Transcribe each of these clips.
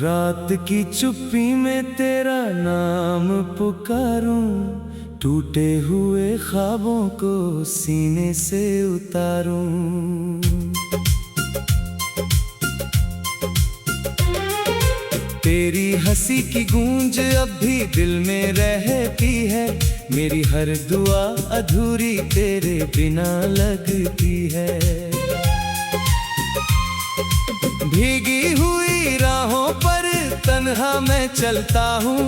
रात की चुप्पी में तेरा नाम पुकारूं, टूटे हुए ख्वाबों को सीने से उतारूं। तेरी हंसी की गूंज अब भी दिल में रहती है, मेरी हर दुआ अधूरी तेरे बिना लगती है। भीगी हुई राहों पर तन्हा मैं चलता हूँ,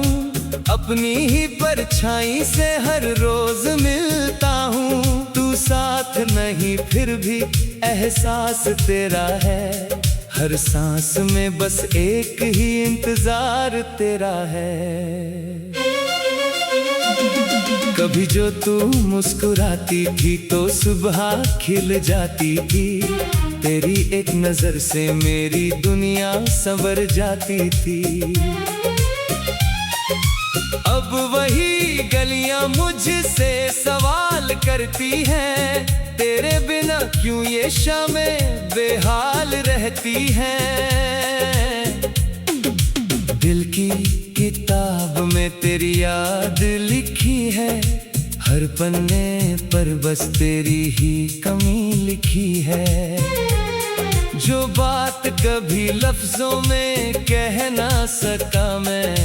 अपनी ही परछाई से हर रोज मिलता हूँ। तू साथ नहीं फिर भी एहसास तेरा है, हर सांस में बस एक ही इंतजार तेरा है। कभी जो तू मुस्कुराती थी तो सुबह खिल जाती थी, तेरी एक नजर से मेरी दुनिया संवर जाती थी। अब वही गलियां मुझसे सवाल करती हैं, तेरे बिना क्यों ये शामें बेहाल रहती हैं। दिल की किताब में तेरी याद लिखी है, हर पन्ने पर बस तेरी ही कमी लिखी है। जो बात कभी लफ्जों में कह ना सका मैं,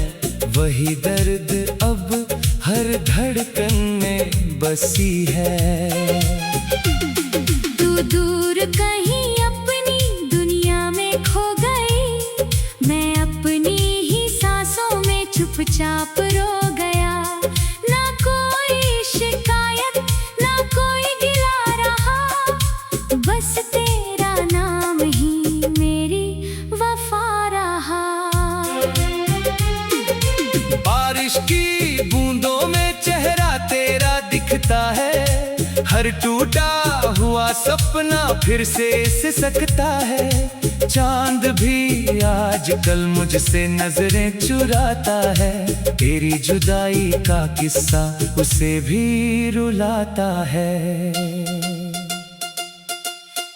वही दर्द अब हर धड़कन में बसी है। तू दूर कहीं अपनी दुनिया में खो गई, मैं अपनी ही सांसों में चुपचाप रो गया। ना कोई शिकायत ना कोई गिला रहा, बस तेरा नाम ही मेरी वफा रहा। बारिश की बूंदों में चेहरा तेरा दिखता है, हर टूटा हुआ सपना फिर से सिसकता है। चांद भी आजकल मुझसे नजरें चुराता है, तेरी जुदाई का किस्सा उसे भी रुलाता है।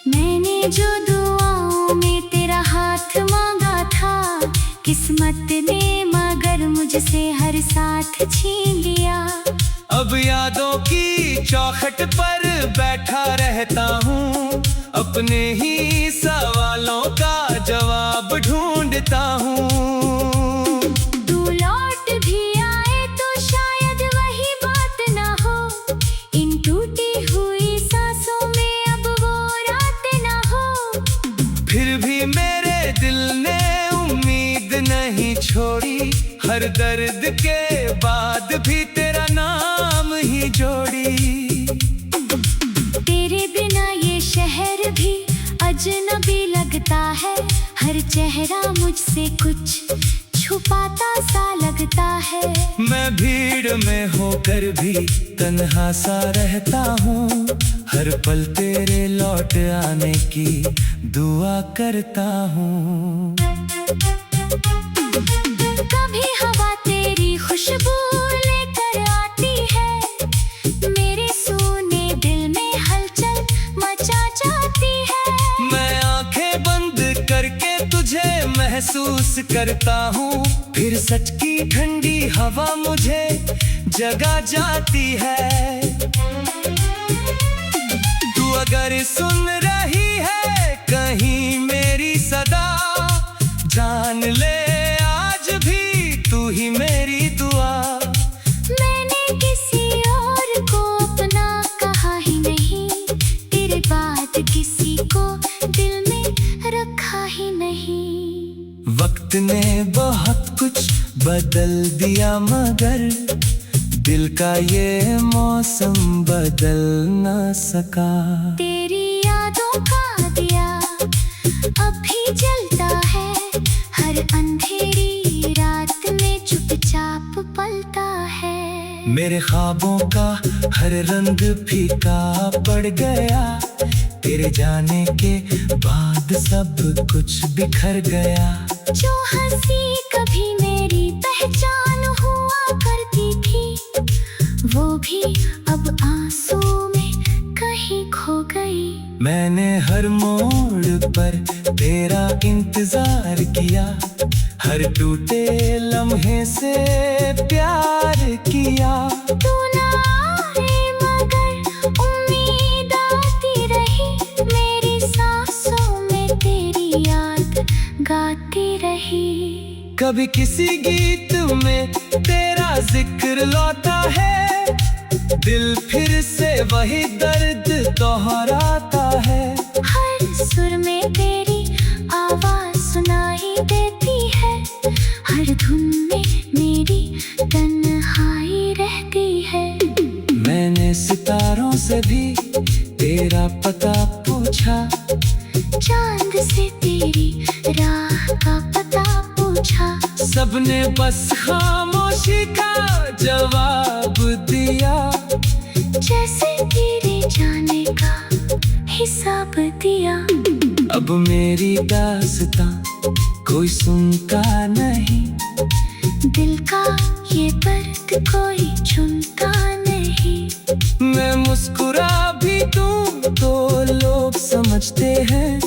मैंने जो दुआओं में तेरा हाथ मांगा था, किस्मत ने मगर मुझसे हर साथ छीन लिया। अब यादों की चौखट पर बैठा रहता हूँ, अपने ही सवालों का जवाब ढूंढता हूँ। तू लौट भी आए तो शायद वही बात ना हो, इन टूटी हुई सांसों में अब वो रात ना हो। फिर भी मेरे दिल ने उम्मीद नहीं छोड़ी, हर दर्द के बाद भी तेरा नाम ही जोड़ी। तेरे बिना ये शहर भी अजनबी लगता है, हर चेहरा मुझसे कुछ छुपाता सा लगता है। मैं भीड़ में होकर भी तन्हा सा रहता हूँ, हर पल तेरे लौट आने की दुआ करता हूँ। कभी हवा तेरी खुशबू लेकर आती है, मेरे सूने दिल में हलचल मचा जाती है। मैं आंखें बंद करके तुझे महसूस करता हूँ, फिर सच की ठंडी हवा मुझे जगा जाती है। तू अगर सुन रही है कहीं मेरी सदा, जान ले आज भी तू ही मेरी दुआ। मैंने किसी और को अपना कहा ही नहीं, तेरे बाद किसी को दिल में रखा ही नहीं। वक्त ने बहुत कुछ बदल दिया मगर दिल का ये मौसम बदल न सका। तेरी यादों का दिया अभी जलता है, हर अंधेरी रात में चुपचाप पलता है। मेरे ख्वाबों का हर रंग फीका पड़ गया, तेरे जाने के बाद सब कुछ बिखर गया। जो हंसी कभी मेरी पहचान हुआ करती थी, वो भी अब आंसू में कहीं खो गई। मैंने हर मोड़ पर तेरा इंतजार किया, हर टूटे लम्हे से प्यार किया। तू ना आए मगर उम्मीद आती रही, मेरी सांसों में तेरी याद गाती रही। कभी किसी गीत में तेरा जिक्र लौटा है, दिल फिर से वही दर्द दोहराता है। हर सुर में तेरी आवाज सुनाई देती है, हर धुन में मेरी तन्हाई रहती है। मैंने सितारों से भी तेरा पता पूछा, चांद से तेरी राह का पता पूछा। सबने बस खामोशी का जवाब दिया, जैसे तेरे जाने का हिसाब दिया। अब मेरी दास्तां कोई सुनता नहीं, दिल का ये दर्द कोई चुनता नहीं। मैं मुस्कुरा भी दूं तो लोग समझते हैं,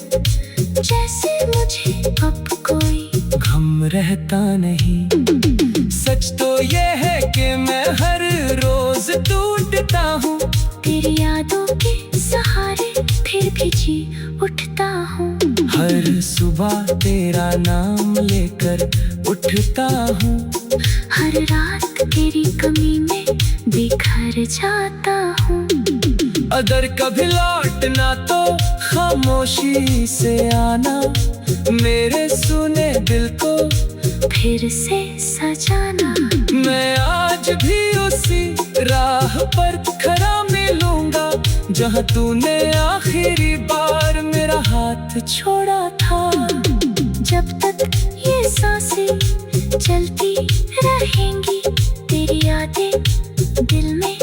जैसे मुझे अब कोई गम रहता नहीं। सच तो ये है कि मैं हर रोज टूटता हूँ, तेरी यादों के सहारे फिर भी जी उठता हूँ। हर सुबह तेरा नाम लेकर उठता हूँ, हर रात तेरी कमी में बिखर जाता हूँ। अगर कभी लौटना तो खामोशी से आना, मेरे सुने दिल को फिर से सजाना। मैं आज भी उसी राह पर खड़ा मिलूंगा, जहाँ तूने आखिरी बार मेरा हाथ छोड़ा था। जब तक ये सांसें चलती रहेंगी, तेरी यादें दिल में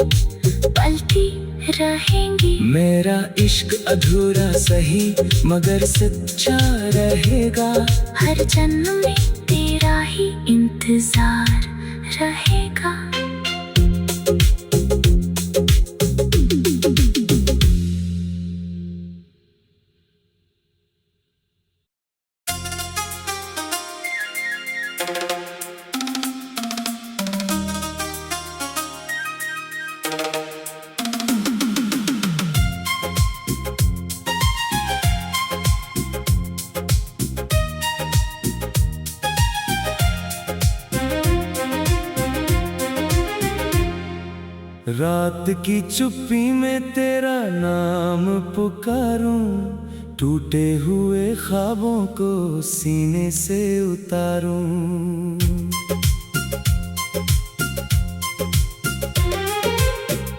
पलती रहेंगी। मेरा इश्क अधूरा सही मगर सच्चा रहेगा, हर जन्म में तेरा ही इंतजार रहेगा। रात की चुप्पी में तेरा नाम पुकारूं, टूटे हुए ख्वाबों को सीने से उतारूं।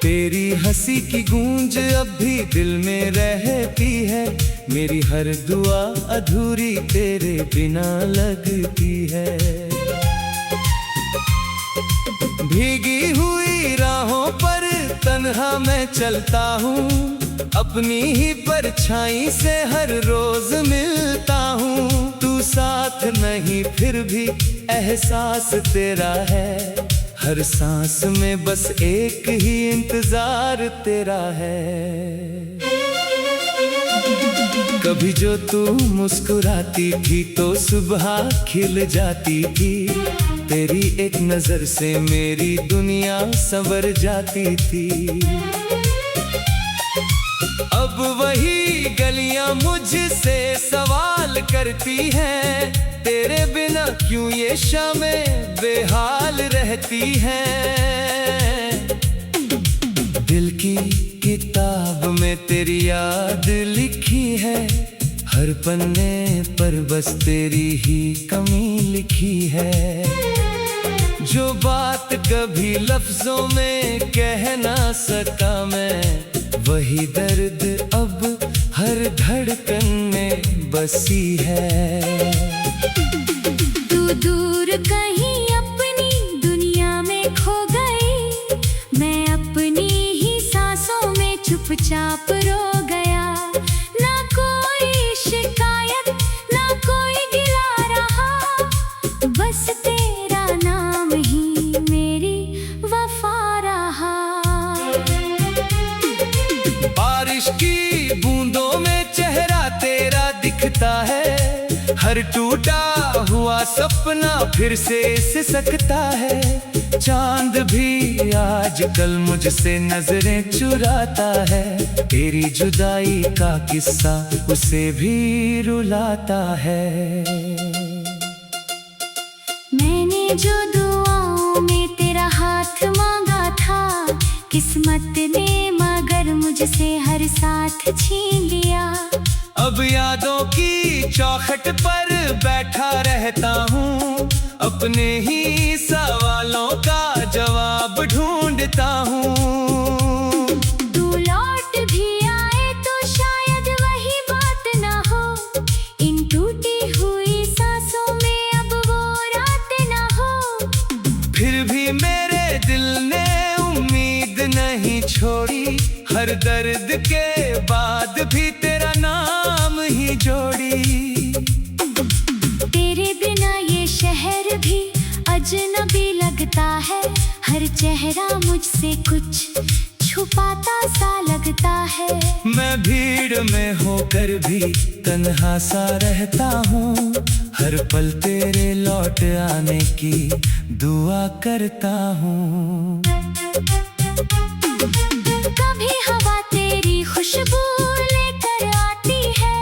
तेरी हंसी की गूंज अब भी दिल में रहती है, मेरी हर दुआ अधूरी तेरे बिना लगती है। भीगी हुई राहों पर तन्हा मैं चलता हूँ, अपनी ही परछाई से हर रोज मिलता हूँ। तू साथ नहीं फिर भी एहसास तेरा है, हर सांस में बस एक ही इंतजार तेरा है। कभी जो तू मुस्कुराती थी तो सुबह खिल जाती थी, तेरी एक नजर से मेरी दुनिया संवर जाती थी। अब वही गलियां मुझसे सवाल करती हैं, तेरे बिना क्यों ये शामें बेहाल रहती हैं। दिल की किताब में तेरी याद लिखी है, हर पन्ने पर बस तेरी ही कमी लिखी है। जो बात कभी लफ्जों में कह ना सका मैं, वही दर्द अब हर धड़कन में बसी है। तू दूर कहीं अपनी दुनिया में खो गई, मैं अपनी ही सांसों में चुपचाप रो गया। ना कोई शिकायत ना कोई गिला रहा, बस तेरा नाम ही मेरी वफा रहा। बारिश की बूंदों में चेहरा तेरा दिखता है, हर टूटा हुआ सपना फिर से सिसकता है। चांद भी आजकल मुझसे नजरें चुराता है। तेरी जुदाई का किस्सा उसे भी रुलाता है। मैंने जो दुआओं में तेरा हाथ मांगा था, किस्मत ने मगर मुझसे हर साथ छीन लिया। अब यादों की चौखट पर बैठा रहता हूँ, अपने ही सवालों का जवाब ढूंढता हूँ। तू लौट भी आए तो शायद वही बात ना हो। इन टूटी हुई सांसों में अब वो रात ना हो। फिर भी मेरे दिल ने उम्मीद नहीं छोड़ी, हर दर्द के बाद भी तेरा नाम ही जोड़ी। तेरे बिना ये शहर भी अजनबी लगता है। हर चेहरा मुझसे कुछ छुपाता सा लगता है। मैं भीड़ में होकर भी तन्हा सा रहता हूँ, हर पल तेरे लौट आने की दुआ करता हूँ। कभी हवा तेरी खुशबू लेकर आती है,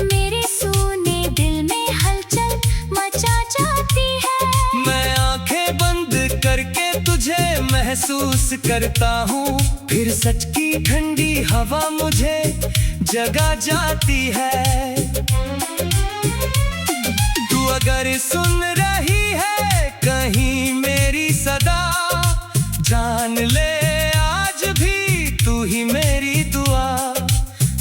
मेरे सूने दिल में हलचल मचा जाती है। मैं आंखें बंद करके तुझे महसूस करता हूँ, फिर सच की ठंडी हवा मुझे जगा जाती है। तू अगर सुन रही है कहीं मेरी सदा, जान ले आज भी तू ही मेरी दुआ।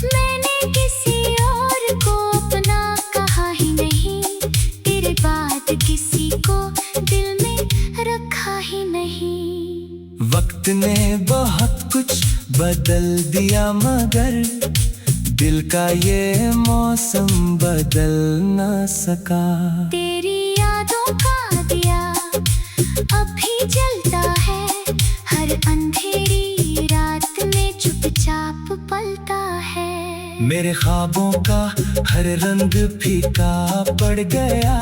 मैंने किसी और को अपना कहा ही नहीं, तेरे बाद किसी को दिल में रखा ही नहीं। वक्त ने बहुत कुछ बदल दिया मगर दिल का ये मौसम बदल न सका। तेरी यादों का दिया अब भी जलता है, हर अंधेरी रात में चुपचाप पलता है। मेरे ख्वाबों का हर रंग फीका पड़ गया,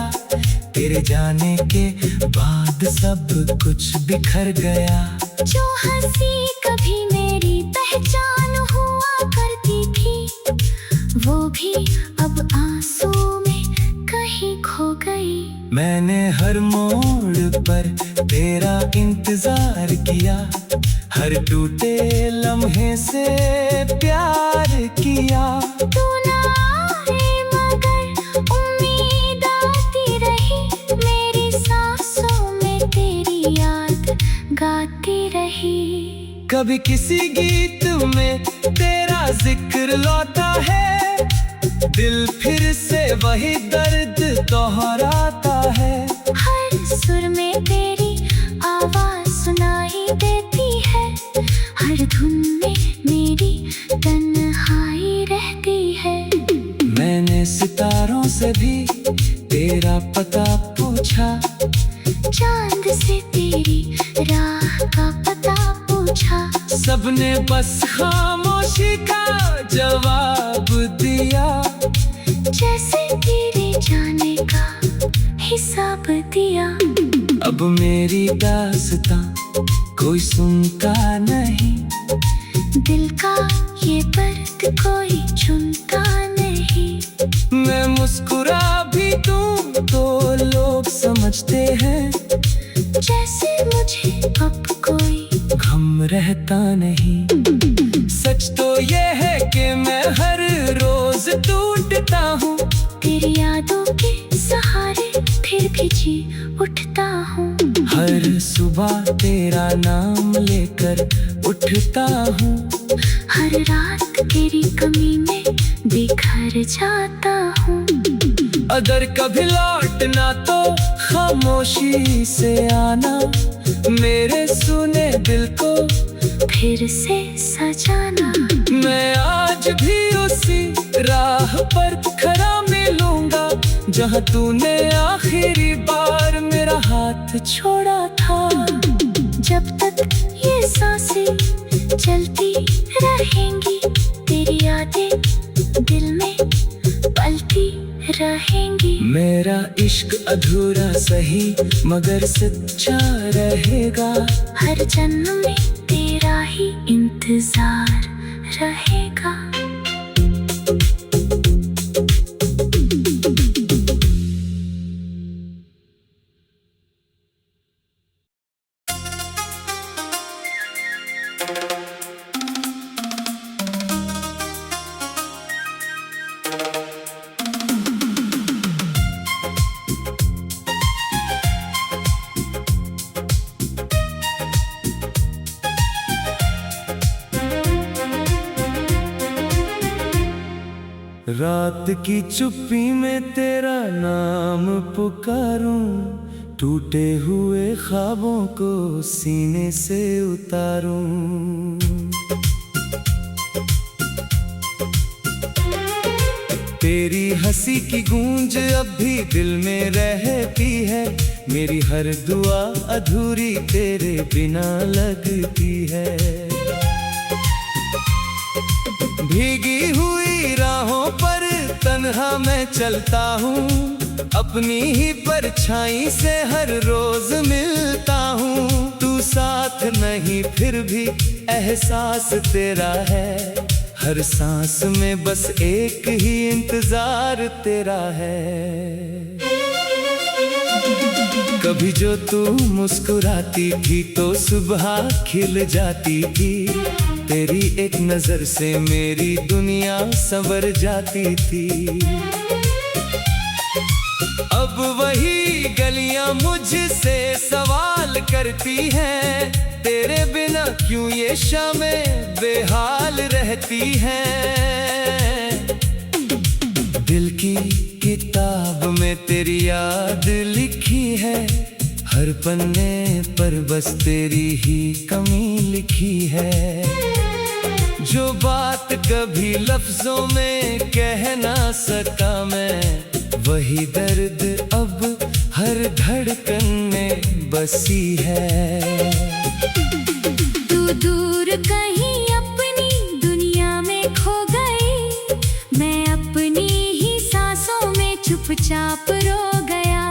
तेरे जाने के बाद सब कुछ बिखर गया। जो हंसी कभी मेरी पहचान हुआ करती थी, वो भी अब आंसू में कहीं खो गई। मैंने हर मोड़ पर तेरा इंतजार किया, हर टूटे लम्हे से प्यार किया। तू ना आए मगर उम्मीद आती रही, मेरी सांसों में तेरी याद गाती रही। कभी किसी गीत में तेरा जिक्र लौटा है, दिल फिर से वही दर्द दोहराता है। हर सुर में तेरी आवाज सुनाई देती है, हर धुन में मेरी तन्हाई रहती है। मैंने सितारों से भी तेरा पता पूछा, चांद से तेरी राह का पता पूछा। सबने बस खामोशी का जवाब दिया, जैसे तेरे जाने का हिसाब दिया। अब मेरी दास्तां कोई सुनता नहीं, दिल का ये दर्द कोई चुनता नहीं। मैं मुस्कुरा भी दूं तो लोग समझते हैं, जैसे मुझे अब कोई गम रहता नहीं। सच तो ये है कि मैं हर रोज टूटता हूँ, तेरी यादों के सहारे फिर भी जी उठता हूँ। हर सुबह तेरा नाम लेकर उठता हूँ, हर रात तेरी कमी में बिखर जाता हूँ। अगर कभी लौटना तो खामोशी से आना, मेरे सुने दिल को फिर से सजाना। मैं आज भी उसी राह पर खड़ा मिलूंगा, जहाँ तूने आखिरी बार मेरा हाथ छोड़ा था। जब तक ये सांसें चलती रहेंगी, तेरी यादें दिल में पलती रहेंगी। मेरा इश्क अधूरा सही मगर सच्चा रहेगा। हर जन्म में तेरा ही इंतजार रहेगा। रात की चुप्पी में तेरा नाम पुकारूं, टूटे हुए ख्वाबों को सीने से उतारूं। तेरी हंसी की गूंज अब भी दिल में रहती है। मेरी हर दुआ अधूरी तेरे बिना लगती है। भीगी हुई राहों पर तन्हा मैं चलता हूँ, अपनी ही परछाई से हर रोज मिलता हूँ। तू साथ नहीं फिर भी एहसास तेरा है। हर सांस में बस एक ही इंतजार तेरा है। कभी जो तू मुस्कुराती थी तो सुबह खिल जाती थी। तेरी एक नजर से मेरी दुनिया संवर जाती थी। अब वही गलियां मुझसे सवाल करती हैं, तेरे बिना क्यों ये शामें बेहाल रहती हैं। दिल की किताब में तेरी याद लिखी है, हर पन्ने पर बस तेरी ही कमी लिखी है। जो बात कभी लफ्जों में कह ना सका मैं, वही दर्द अब हर धड़कन में बसी है। तू दूर कहीं अपनी दुनिया में खो गई, मैं अपनी ही सांसों में चुपचाप रो गया।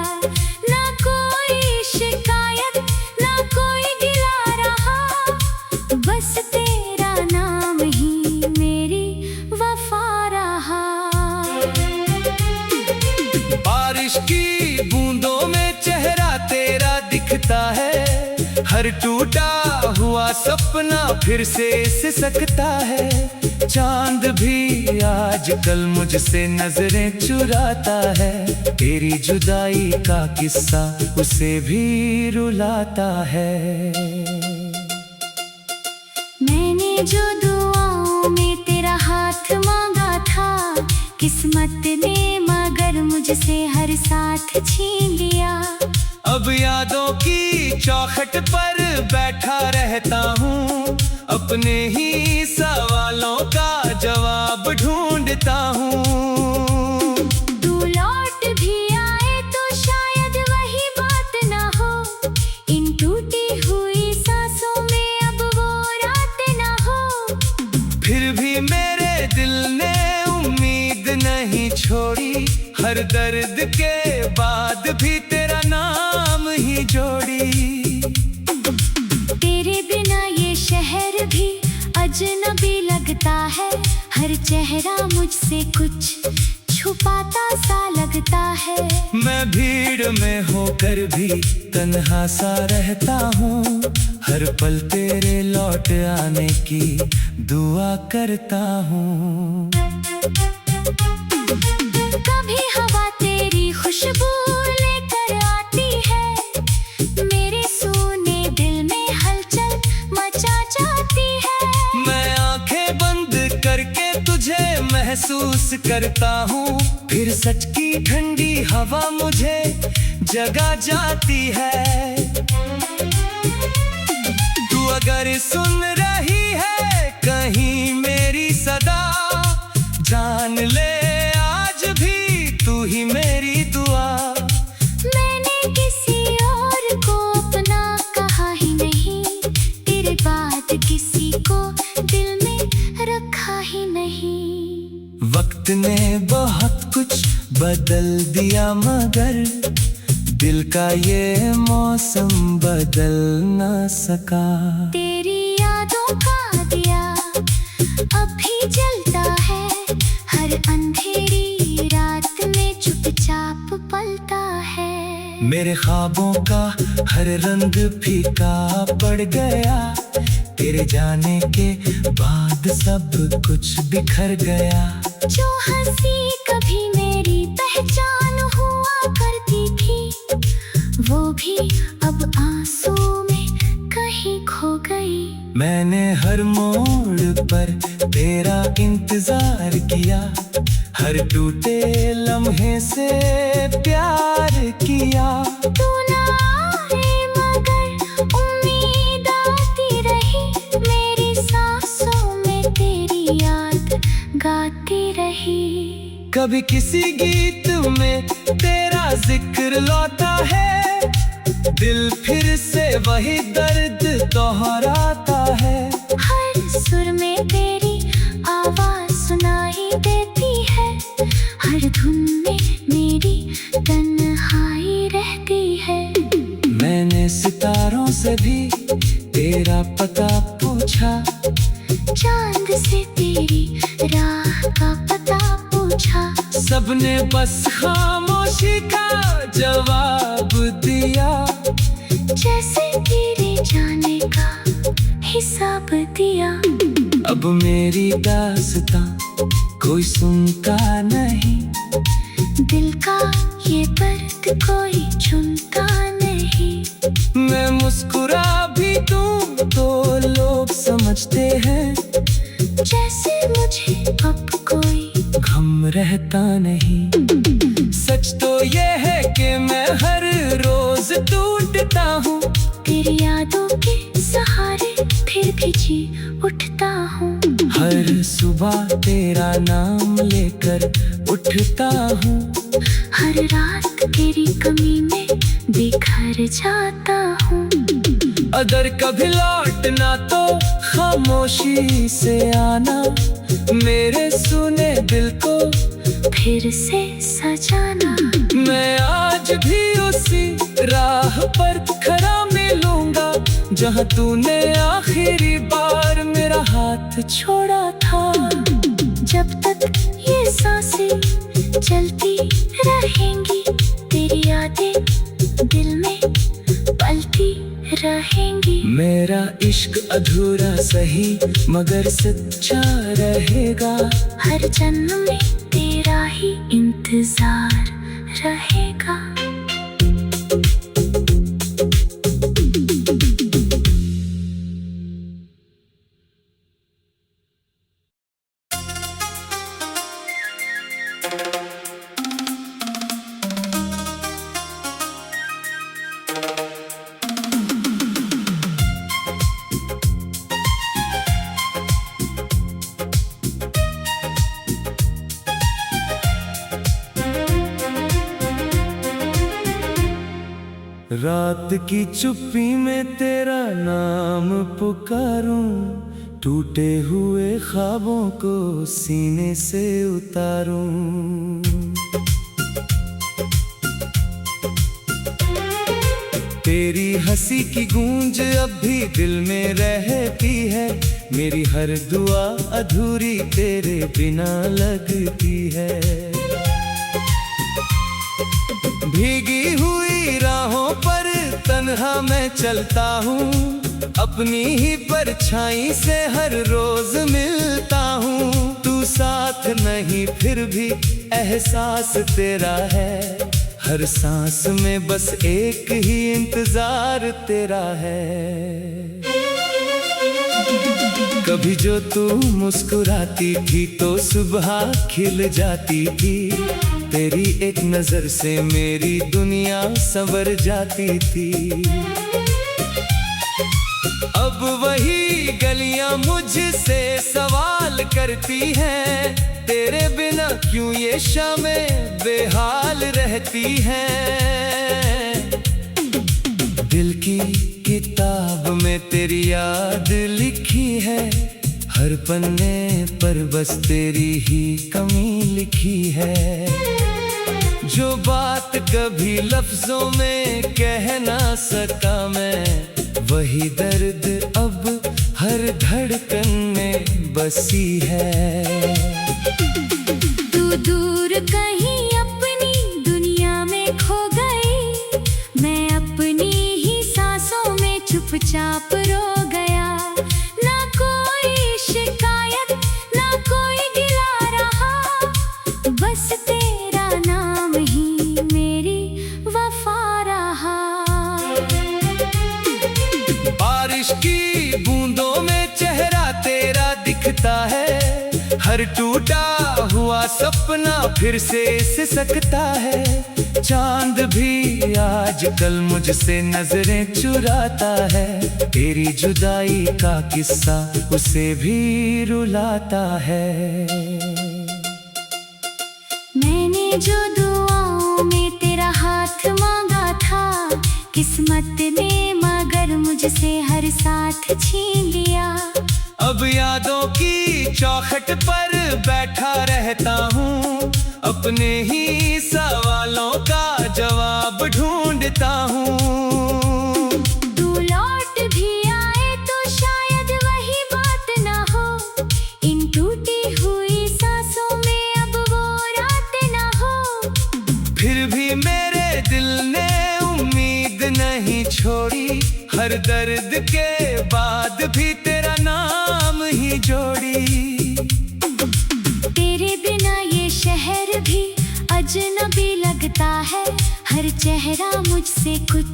ना कोई शिकायत ना कोई गिला रहा, बस तेरा नाम ही मेरी वफा रहा। बारिश की बूंदों में चेहरा तेरा दिखता है, हर टूटा हुआ सपना फिर से सिसकता है। चांद भी आजकल मुझसे नजरें चुराता है, तेरी जुदाई का किस्सा उसे भी रुलाता है। मैंने जो दुआओं में तेरा हाथ मांगा था, किस्मत ने मगर मुझसे हर साथ छीन लिया। अब यादों की चौखट पर बैठा रहता हूँ, अपने ही सवालों का जवाब ढूंढता हूँ। तू लौट भी आए तो शायद वही बात ना हो, इन टूटी हुई सांसों में अब वो रात ना हो। फिर भी मेरे दिल ने उम्मीद नहीं छोड़ी, हर दर्द के बाद भी तेरा नाम ही जोड़ी। तेरे बिना ये शहर भी अजनबी लगता है, हर चेहरा मुझसे कुछ छुपाता सा लगता है। मैं भीड़ में होकर भी तन्हा सा रहता हूँ, हर पल तेरे लौट आने की दुआ करता हूँ। कभी हवा तेरी खुशबू लेकर आती है, मेरे सूने दिल में हलचल मचा जाती है। मैं आंखें बंद करके तुझे महसूस करता हूँ, फिर सच की ठंडी हवा मुझे जगा जाती है। तू अगर सुन रही है कहीं मेरी सदा, जान ले आज भी तू ही मेरी दुआ। मैंने किसी और को अपना कहा ही नहीं, तेरे बाद किसी को दिल में रखा ही नहीं। वक्त ने बहुत कुछ बदल दिया, मगर दिल का ये मौसम बदल न सका। तेरी यादों का दिया अब भी जलता है, हर अंधेरी रात में चुपचाप पलता है। मेरे ख्वाबों का हर रंग फीका पड़ गया, तेरे जाने के बाद सब कुछ बिखर गया। जो हंसी कभी मेरी पहचान हुआ करती थी, वो भी अब आंसू में कहीं खो गई। मैंने हर मोड़ पर तेरा इंतजार किया, हर टूटे लम्हे से प्यार किया। तू ना आए मगर उम्मीद आती रही, मेरी सांसों में तेरी याद गाती रही। कभी किसी गीत में तेरा जिक्र लौटा है, दिल फिर से वही दर्द दोहराता है। हर सुर में तेरी आवाज सुनाई देती है, हर धुन में मेरी तन्हाई रहती है। मैंने सितारों से भी तेरा पता पूछा, चांद से तेरी राह का पता पूछा। सबने बस खामोशी का जवाब दिया, जैसे तेरे जाने का हिसाब दिया। अब मेरी दास्तां कोई सुनता नहीं, दिल का ये दर्द कोई चुनता नहीं। मैं मुस्कुरा भी दूं तो लोग समझते हैं, जैसे मुझे अब कोई गम रहता नहीं। सच तो ये है कि मैं हर रोज टूटता हूँ, तेरी यादों के सहारे फिर भी जी उठता हूँ। हर सुबह तेरा नाम लेकर उठता हूँ, हर रात तेरी कमी में बिखर जाता हूँ। अगर कभी लौटना तो खामोशी से आना, मेरे सुने दिल को फिर से सजाना। मैं आज भी उसी राह पर खड़ा मिलूंगा, जहाँ तूने आखिरी बार मेरा हाथ छोड़ा था। जब तक ये सांसें चलती रहेंगी, तेरी यादें दिल में पलती रहेंगी। मेरा इश्क अधूरा सही मगर सच्चा रहेगा, हर जन्म में तेरा ही इंतजार रहेगा। रात की चुप्पी में तेरा नाम पुकारूं, टूटे हुए ख्वाबों को सीने से उतारूं। तेरी हंसी की गूंज अब भी दिल में रहती है, मेरी हर दुआ अधूरी तेरे बिना लगती है। भीगी हुई राहों पर तन्हा मैं चलता हूँ, अपनी ही परछाई से हर रोज मिलता हूँ। तू साथ नहीं फिर भी एहसास तेरा है, हर सांस में बस एक ही इंतजार तेरा है। कभी जो तू मुस्कुराती थी तो सुबह खिल जाती थी, तेरी एक नजर से मेरी दुनिया संवर जाती थी। अब वही गलियां मुझसे सवाल करती हैं, तेरे बिना क्यों ये शामें बेहाल रहती हैं। दिल की किताब में तेरी याद लिखी है, हर पन्ने पर बस तेरी ही कमी लिखी है। जो बात कभी लफ्जों में कह ना सका मैं, वही दर्द अब हर धड़कन में बसी है। तू दूर कहीं अपनी दुनिया में खो गई, मैं अपनी ही सांसों में चुपचाप रो गया। ना कोई शिकायत ना कोई गिला रहा, बस तेरा नाम ही मेरी वफा रहा। बारिश की बूंदों में चेहरा तेरा दिखता है, हर टूटा हुआ सपना फिर से सिसकता है। चांद भी आजकल मुझसे नजरें चुराता है, तेरी जुदाई का किस्सा उसे भी रुलाता है। मैंने जो दुआओं में तेरा हाथ मांगा था, किस्मत ने मगर मुझसे हर साथ छीन लिया। अब यादों की चौखट पर बैठा रहता हूँ, अपने ही सवालों का जवाब ढूंढता हूँ। तू लौट भी आए तो शायद वही बात ना हो, इन टूटी हुई सांसों में अब वो रात ना हो। फिर भी मेरे दिल ने उम्मीद नहीं छोड़ी, हर दर्द के बाद भी तेरा नाम ही जोड़ी। तेरे बिना ये शहर भी अजनबी लगता है, हर चेहरा मुझसे कुछ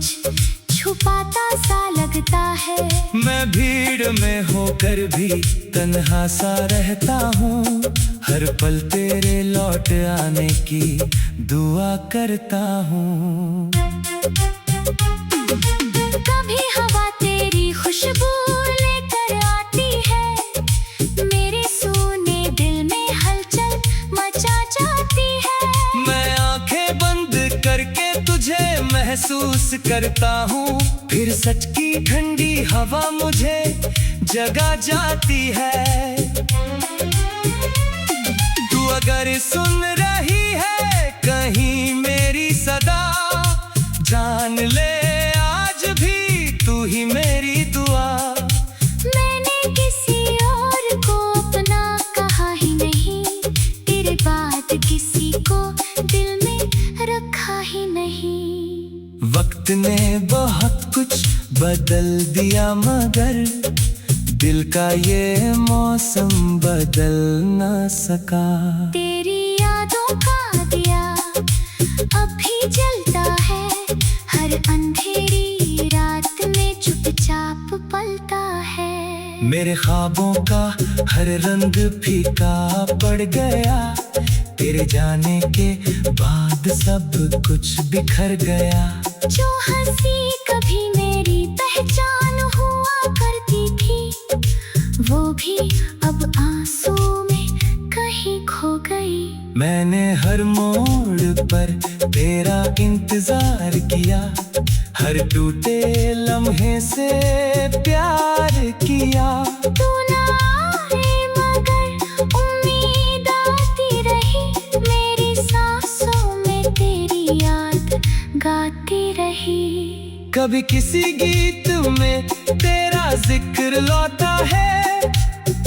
छुपाता सा लगता है। मैं भीड़ में होकर भी तन्हा सा रहता हूँ, हर पल तेरे लौट आने की दुआ करता हूँ। कभी हवा तेरी खुशबू लेकर आती है, मेरे सूने दिल में हलचल मचा जाती है। मैं आंखें बंद करके तुझे महसूस करता हूँ, फिर सच की ठंडी हवा मुझे जगा जाती है। तू अगर सुन रही है कहीं मेरी सदा, जान ले आज भी तू ही मेरी दुआ। मैंने किसी और को अपना कहा ही नहीं, तेरे बाद किसी को दिल में रखा ही नहीं। वक्त ने बहुत कुछ बदल दिया मगर दिल का ये मौसम बदल न सका। तेरी यादों का दिया अब भी जलता है, हर अंधेरी रात में चुपचाप पलता है। मेरे ख्वाबों का हर रंग फीका पड़ गया, तेरे जाने के बाद सब कुछ बिखर गया। जो हंसी कभी मेरी पहचान हुआ करती थी, वो भी अब आंसू में कहीं खो गई। मैंने हर मोड़ पर तेरा इंतजार किया, हर टूटे लम्हे से प्यार किया। तू ना आए मगर उम्मीद आती रही, मेरी सांसों में तेरी याद गाती रही। कभी किसी गीत में तेरा जिक्र लौटा है,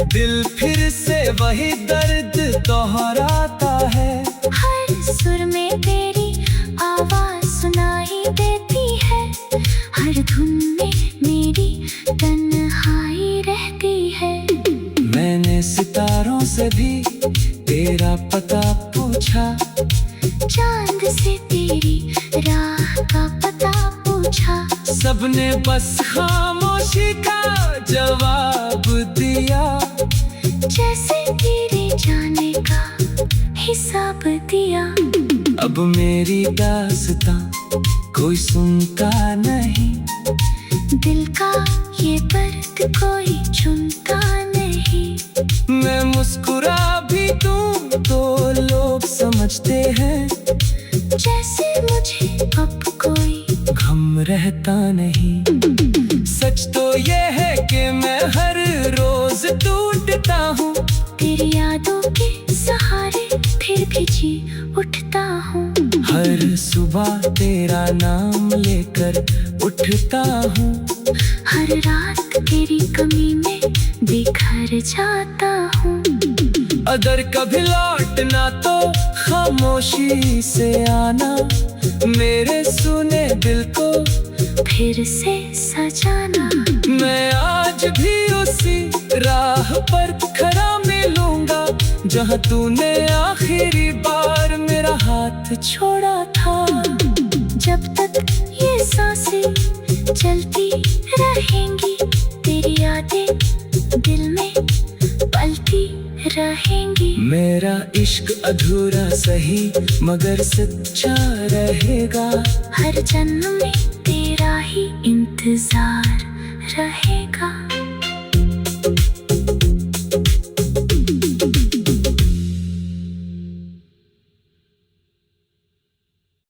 दिल फिर से वही दर्द दोहराता है। हर सुर में तेरी आवाज सुनाई देती है, हर धुन में मेरी तन्हाई रहती है। मैंने सितारों से भी तेरा पता पूछा, चांद से तेरी राह का पता पूछा। सबने बस खामोशी का जवाब दिया, जैसे तेरे जाने का हिसाब दिया। अब मेरी दास्तां कोई सुनता नहीं, दिल का ये दर्द कोई चुनता नहीं। मैं मुस्कुरा भी दूं तो लोग समझते हैं, जैसे मुझे अब कोई गम रहता नहीं। सच तो ये है कि मैं हर रोज टूटता तेरी यादों के सहारे फिर भी जी उठता हूँ। हर सुबह तेरा नाम लेकर उठता हूँ। हर रात तेरी कमी में बिखर जाता हूँ। अगर कभी लौटना तो खामोशी से आना, मेरे सुने दिल को फिर से सजाना। मैं आज भी उसी राह पर खड़ा मिलूंगा जहाँ तूने आखिरी बार मेरा हाथ छोड़ा था। जब तक ये सांसें चलती रहेंगी, तेरी यादें दिल में पलती रहेंगी। मेरा इश्क अधूरा सही मगर सच्चा रहेगा। हर जन्म में तेरा ही इंतजार रहेगा।